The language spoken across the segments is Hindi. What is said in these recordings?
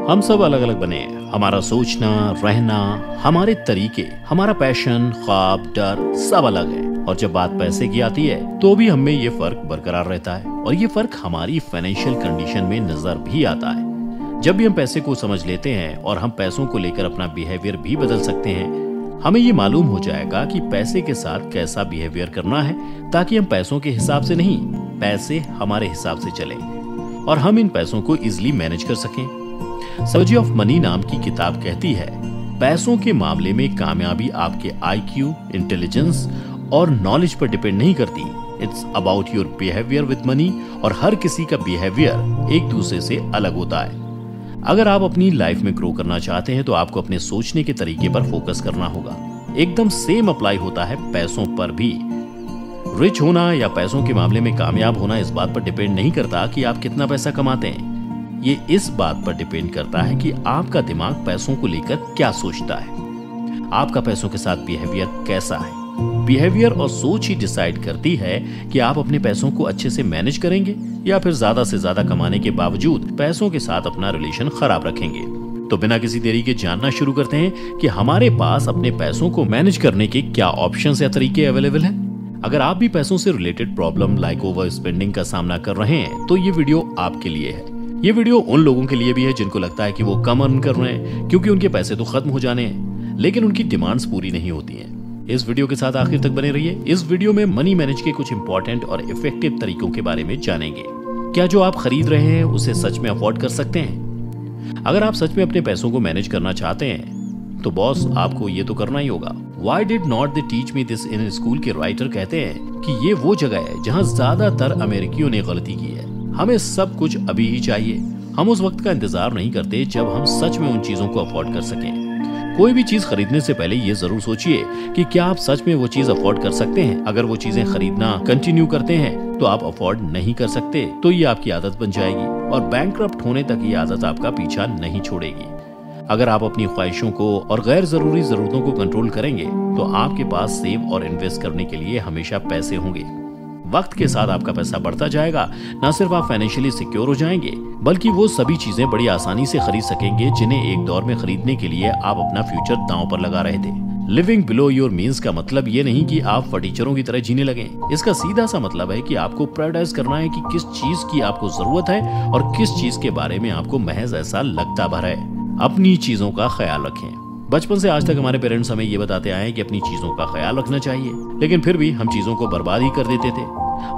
हम सब अलग अलग बने हैं। हमारा सोचना, रहना, हमारे तरीके, हमारा पैशन, ख्वाब, डर सब अलग है। और जब बात पैसे की आती है तो भी हम में ये फर्क बरकरार रहता है और ये फर्क हमारी फाइनेंशियल कंडीशन में नजर भी आता है। जब भी हम पैसे को समझ लेते हैं और हम पैसों को लेकर अपना बिहेवियर भी बदल सकते हैं, हमें ये मालूम हो जाएगा कि पैसे के साथ कैसा बिहेवियर करना है, ताकि हम पैसों के हिसाब से नहीं, पैसे हमारे हिसाब से चले और हम इन पैसों को इजिली मैनेज कर सकें। साइकोलॉजी ऑफ मनी नाम की किताब कहती है, पैसों के मामले में कामयाबी आपके IQ, इंटेलिजेंस और नॉलेज पर डिपेंड नहीं करती। It's about your behaviour with money. और हर किसी का बिहेवियर एक दूसरे से अलग होता है। अगर आप अपनी लाइफ में ग्रो करना चाहते हैं तो आपको अपने सोचने के तरीके पर फोकस करना होगा। एकदम सेम अप्लाई होता है पैसों पर भी। रिच होना या पैसों के मामले में कामयाब होना इस बात पर डिपेंड नहीं करता कि आप कितना पैसा कमाते हैं। ये इस बात पर डिपेंड करता है कि आपका दिमाग पैसों को लेकर क्या सोचता है, आपका पैसों के साथ बिहेवियर कैसा है। बिहेवियर और सोच ही डिसाइड करती है कि आप अपने पैसों को अच्छे से मैनेज करेंगे या फिर ज्यादा से ज्यादा कमाने के बावजूद पैसों के साथ अपना रिलेशन खराब रखेंगे। तो बिना किसी देरी के जानना शुरू करते हैं कि हमारे पास अपने पैसों को मैनेज करने के क्या ऑप्शंस या तरीके अवेलेबल हैं। अगर आप भी पैसों से related problem like over spending का सामना कर रहे हैं तो ये वीडियो आपके लिए है। ये वीडियो उन लोगों के लिए भी है जिनको लगता है कि वो कम अर्न कर रहे हैं क्योंकि उनके पैसे तो खत्म हो जाने हैं, लेकिन उनकी डिमांड्स पूरी नहीं होती हैं। इस वीडियो के साथ आखिर तक बने रहिए। इस वीडियो में मनी मैनेज के कुछ इंपॉर्टेंट और इफेक्टिव तरीकों के बारे में जानेंगे। क्या जो आप खरीद रहे हैं उसे सच में अफोर्ड कर सकते हैं? अगर आप सच में अपने पैसों को मैनेज करना चाहते हैं तो बॉस आपको ये तो करना ही होगा। Why did not they teach me this in school के राइटर कहते हैं कि ये वो जगह है जहाँ ज्यादातर अमेरिकियों ने गलती की है। हमें सब कुछ अभी ही चाहिए। हम उस वक्त का इंतजार नहीं करते जब हम सच में उन चीजों को अफोर्ड कर सकें। कोई भी चीज खरीदने से पहले ये जरूर सोचिए कि क्या आप सच में वो चीज अफोर्ड कर सकते हैं। अगर वो चीजें खरीदना कंटिन्यू करते हैं तो आप अफोर्ड नहीं कर सकते तो ये आपकी आदत बन जाएगी और बैंकक्रप्ट होने तक ये आदत आपका पीछा नहीं छोड़ेगी। अगर आप अपनी ख्वाहिशों को और गैर जरूरी जरूरतों को कंट्रोल करेंगे तो आपके पास सेव और इन्वेस्ट करने के लिए हमेशा पैसे होंगे। वक्त के साथ आपका पैसा बढ़ता जाएगा। न सिर्फ आप फाइनेंशियली सिक्योर हो जाएंगे बल्कि वो सभी चीजें बड़ी आसानी से खरीद सकेंगे जिन्हें एक दौर में खरीदने के लिए आप अपना फ्यूचर दांव पर लगा रहे थे। लिविंग बिलो योर मीन्स का मतलब ये नहीं कि आप फटीचरों की तरह जीने लगे। इसका सीधा सा मतलब है कि आपको प्रायोरिटाइज करना है कि किस चीज की आपको जरूरत है और किस चीज के बारे में आपको महज ऐसा लगता भर है। अपनी चीजों का ख्याल रखें। बचपन से आज तक हमारे पेरेंट्स हमें ये बताते आए हैं कि अपनी चीजों का ख्याल रखना चाहिए, लेकिन फिर भी हम चीजों को बर्बाद ही कर देते थे।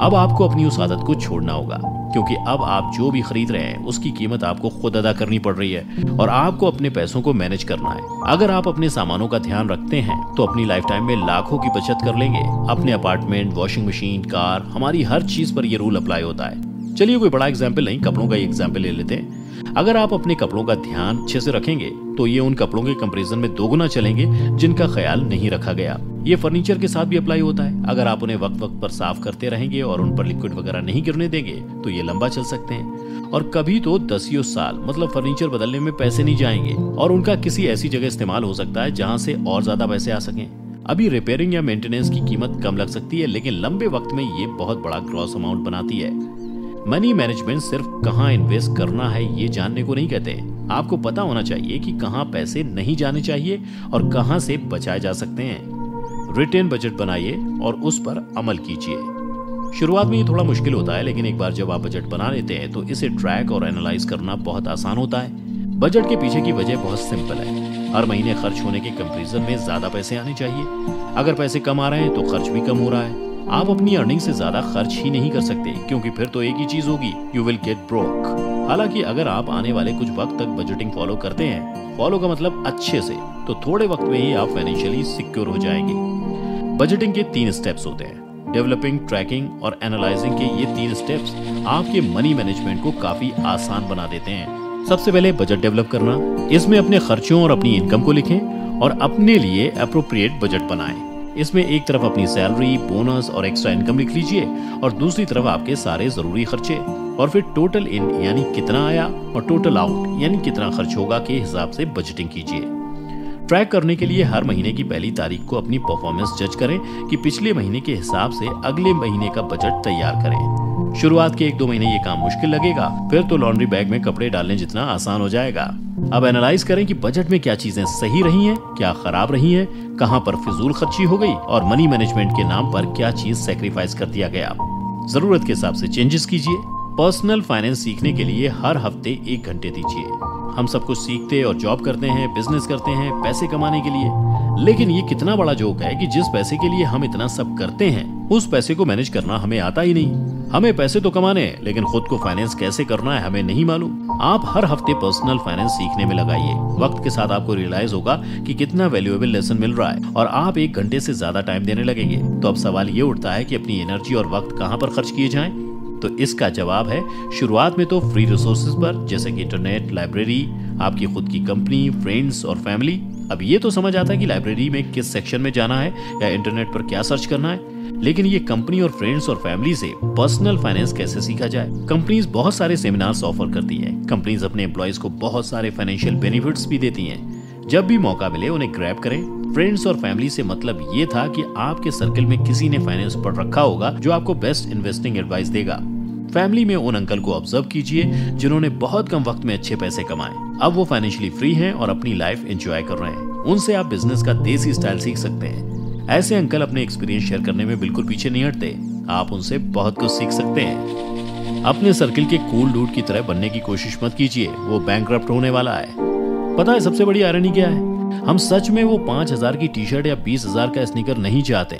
अब आपको अपनी उस आदत को छोड़ना होगा क्योंकि अब आप जो भी खरीद रहे हैं उसकी कीमत आपको खुद अदा करनी पड़ रही है और आपको अपने पैसों को मैनेज करना है। अगर आप अपने सामानों का ध्यान रखते हैं तो अपनी लाइफ टाइम में लाखों की बचत कर लेंगे। अपने अपार्टमेंट, वॉशिंग मशीन, कार, हमारी हर चीज पर यह रूल अप्लाई होता है। चलिए कोई बड़ा एग्जाम्पल नहीं, कपड़ों का एग्जाम्पल ले लेते हैं। अगर आप अपने कपड़ों का ध्यान अच्छे से रखेंगे तो ये उन कपड़ों के कंपैरिजन में दोगुना चलेंगे जिनका ख्याल नहीं रखा गया। ये फर्नीचर के साथ भी अप्लाई होता है। अगर आप उन्हें वक्त वक्त पर साफ करते रहेंगे और उन पर लिक्विड वगैरह नहीं गिरने देंगे तो ये लंबा चल सकते हैं और कभी तो 10 साल मतलब फर्नीचर बदलने में पैसे नहीं जाएंगे और उनका किसी ऐसी जगह इस्तेमाल हो सकता है जहां से और ज्यादा पैसे आ सकें। अभी रिपेयरिंग या मेंटेनेंस की कीमत कम लग सकती है लेकिन लंबे वक्त में ये बहुत बड़ा ग्रॉस अमाउंट बनाती है। मनी मैनेजमेंट सिर्फ कहाँ इन्वेस्ट करना है ये जानने को नहीं कहते। आपको पता होना चाहिए कि कहाँ पैसे नहीं जाने चाहिए और कहाँ से बचाए जा सकते हैं। रिटेन बजट बनाइए और उस पर अमल कीजिए। शुरुआत में ये थोड़ा मुश्किल होता है लेकिन एक बार जब आप बजट बना लेते हैं तो इसे ट्रैक और एनालाइज करना बहुत आसान होता है। बजट के पीछे की वजह बहुत सिंपल है। हर महीने खर्च होने के कंपैरिजन में ज्यादा पैसे आने चाहिए। अगर पैसे कम आ रहे हैं तो खर्च भी कम हो रहा है। आप अपनी अर्निंग से ज्यादा खर्च ही नहीं कर सकते क्योंकि फिर तो एक ही चीज होगी, यू विल गेट ब्रोक। हालांकि अगर आप आने वाले कुछ वक्त तक बजटिंग फॉलो करते हैं, फॉलो का मतलब अच्छे से, तो थोड़े वक्त में ही आप फाइनेंशियली सिक्योर हो जाएंगे। बजटिंग के 3 स्टेप्स होते हैं। डेवलपिंग, ट्रैकिंग और एनालाइजिंग के ये 3 स्टेप्स आपके मनी मैनेजमेंट को काफी आसान बना देते हैं। सबसे पहले बजट डेवलप करना। इसमें अपने खर्चों और अपनी इनकम को लिखें और अपने लिए अप्रोप्रिएट बजट बनाएं। इसमें एक तरफ अपनी सैलरी, बोनस और एक्स्ट्रा इनकम लिख लीजिए और दूसरी तरफ आपके सारे जरूरी खर्चे और फिर टोटल इन यानी कितना आया और टोटल आउट यानी कितना खर्च होगा के हिसाब से बजटिंग कीजिए। ट्रैक करने के लिए हर महीने की पहली तारीख को अपनी परफॉर्मेंस जज करें कि पिछले महीने के हिसाब से अगले महीने का बजट तैयार करें। शुरुआत के 1-2 महीने ये काम मुश्किल लगेगा, फिर तो लॉन्ड्री बैग में कपड़े डालने जितना आसान हो जाएगा। अब एनालाइज करें कि बजट में क्या चीजें सही रही हैं, क्या खराब रही हैं, कहां पर फिजूल खर्ची हो गई और मनी मैनेजमेंट के नाम पर क्या चीज सैक्रिफाइस कर दिया गया। जरूरत के हिसाब से चेंजेस कीजिए। पर्सनल फाइनेंस सीखने के लिए हर हफ्ते 1 घंटे दीजिए। हम सब कुछ सीखते और जॉब करते हैं, बिजनेस करते हैं पैसे कमाने के लिए, लेकिन ये कितना बड़ा जोक है कि जिस पैसे के लिए हम इतना सब करते हैं उस पैसे को मैनेज करना हमें आता ही नहीं। हमें पैसे तो कमाने हैं, लेकिन खुद को फाइनेंस कैसे करना है हमें नहीं मालूम। आप हर हफ्ते पर्सनल फाइनेंस सीखने में लगाइए। वक्त के साथ आपको रियलाइज होगा कि कितना वैल्यूएबल लेसन मिल रहा है और आप 1 घंटे से ज्यादा टाइम देने लगेंगे। तो अब सवाल ये उठता है कि अपनी एनर्जी और वक्त कहाँ पर खर्च किए जाएं? तो इसका जवाब है शुरुआत में तो फ्री रिसोर्सेज पर, जैसे कि इंटरनेट, लाइब्रेरी, आपकी खुद की कंपनी, फ्रेंड्स और फैमिली। अब ये तो समझ आता है कि लाइब्रेरी में किस सेक्शन में जाना है या इंटरनेट पर क्या सर्च करना है, लेकिन ये कंपनी और फ्रेंड्स और फैमिली से पर्सनल फाइनेंस कैसे सीखा जाए। कंपनीज बहुत सारे सेमिनार्स ऑफर करती हैं। कंपनीज अपने एम्प्लॉयज को बहुत सारे फाइनेंशियल बेनिफिट्स भी देती हैं। जब भी मौका मिले उन्हें ग्रैब करें। फ्रेंड्स और फैमिली से मतलब ये था कि आपके सर्कल में किसी ने फाइनेंस पढ़ रखा होगा जो आपको बेस्ट इन्वेस्टिंग एडवाइस देगा। फैमिली में उन अंकल को ऑब्जर्व कीजिए जिन्होंने बहुत कम वक्त में अच्छे पैसे कमाए। अब वो फाइनेंशियली फ्री हैं और अपनी लाइफ एंजॉय कर रहे हैं। उनसे आप बिजनेस का देसी स्टाइल सीख सकते हैं। ऐसे अंकल अपने एक्सपीरियंस शेयर करने में बिल्कुल पीछे नहीं हटते। आप उनसे बहुत कुछ सीख सकते हैं। अपने सर्किल के कूल डूड की तरह बनने की कोशिश मत कीजिए, वो बैंकरप्ट होने वाला है। पता है सबसे बड़ी आयरनी क्या है? हम सच में वो 5,000 की टी शर्ट या 20,000 का स्नीकर नहीं चाहते।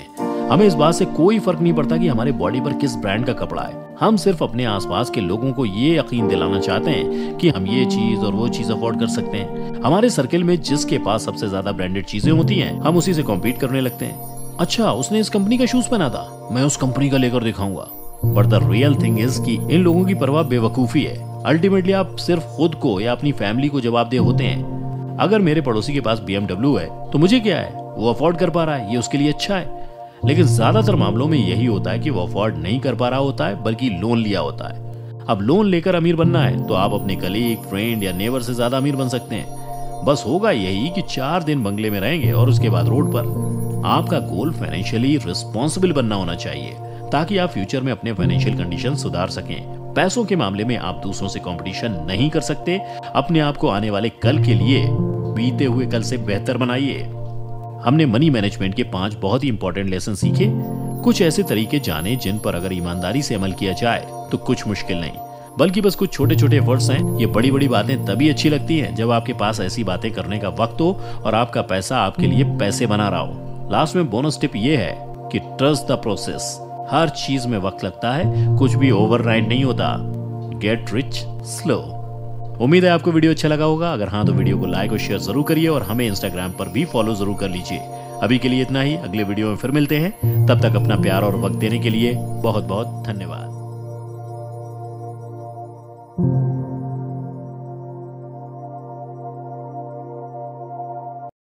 हमें इस बात से कोई फर्क नहीं पड़ता कि हमारे बॉडी पर किस ब्रांड का कपड़ा है। हम सिर्फ अपने आसपास के लोगों को ये यकीन दिलाना चाहते हैं कि हम ये चीज और वो चीज अफोर्ड कर सकते हैं। हमारे सर्किल में जिसके पास सबसे ज्यादा ब्रांडेड चीजें होती हैं, हम उसी से कॉम्पीट करने लगते हैं। अच्छा, उसने इस कंपनी का शूज पहना था, मैं उस कंपनी का लेकर दिखाऊंगा। But the real thing is कि इन लोगों की परवाह बेवकूफी है। अल्टीमेटली आप सिर्फ खुद को या अपनी फैमिली को जवाबदेह होते हैं। अगर मेरे पड़ोसी के पास BMW है तो मुझे क्या है, वो अफोर्ड कर पा रहा है, ये उसके लिए अच्छा है। लेकिन ज्यादातर मामलों में यही होता है कि वो अफोर्ड नहीं कर पा रहा होता है, बल्कि लोन लिया होता है। अब लोन लेकर अमीर बनना है तो आप अपने कलीग, फ्रेंड या नेबर से ज्यादा अमीर बन सकते हैं। बस होगा यही कि 4 दिन बंगले में रहेंगे और उसके बाद रोड पर। आपका गोल फाइनेंशियली रिस्पॉन्सिबल बनना होना चाहिए ताकि आप फ्यूचर में अपने फाइनेंशियल कंडीशन सुधार सकें। पैसों के मामले में आप दूसरों से कंपटीशन नहीं कर सकते। अपने आप को आने वाले कल के लिए बीते हुए कल से बेहतर बनाइए। हमने मनी मैनेजमेंट के 5 बहुत ही इंपॉर्टेंट लेसन सीखे। कुछ ऐसे तरीके जाने जिन पर अगर ईमानदारी से अमल किया जाए तो कुछ मुश्किल नहीं, बल्कि बस कुछ छोटे छोटे एफर्ट्स हैं। ये बड़ी बड़ी बातें तभी अच्छी लगती हैं जब आपके पास ऐसी बातें करने का वक्त हो और आपका पैसा आपके लिए पैसे बना रहा हो। लास्ट में बोनस टिप ये है कि ट्रस्ट द प्रोसेस। हर चीज में वक्त लगता है, कुछ भी ओवरनाइट नहीं होता। Get rich slow. उम्मीद है आपको वीडियो अच्छा लगा होगा। अगर हाँ तो वीडियो को लाइक और शेयर जरूर करिए और हमें इंस्टाग्राम पर भी फॉलो जरूर कर लीजिए। अभी के लिए इतना ही, अगले वीडियो में फिर मिलते हैं। तब तक अपना प्यार और वक्त देने के लिए बहुत बहुत धन्यवाद।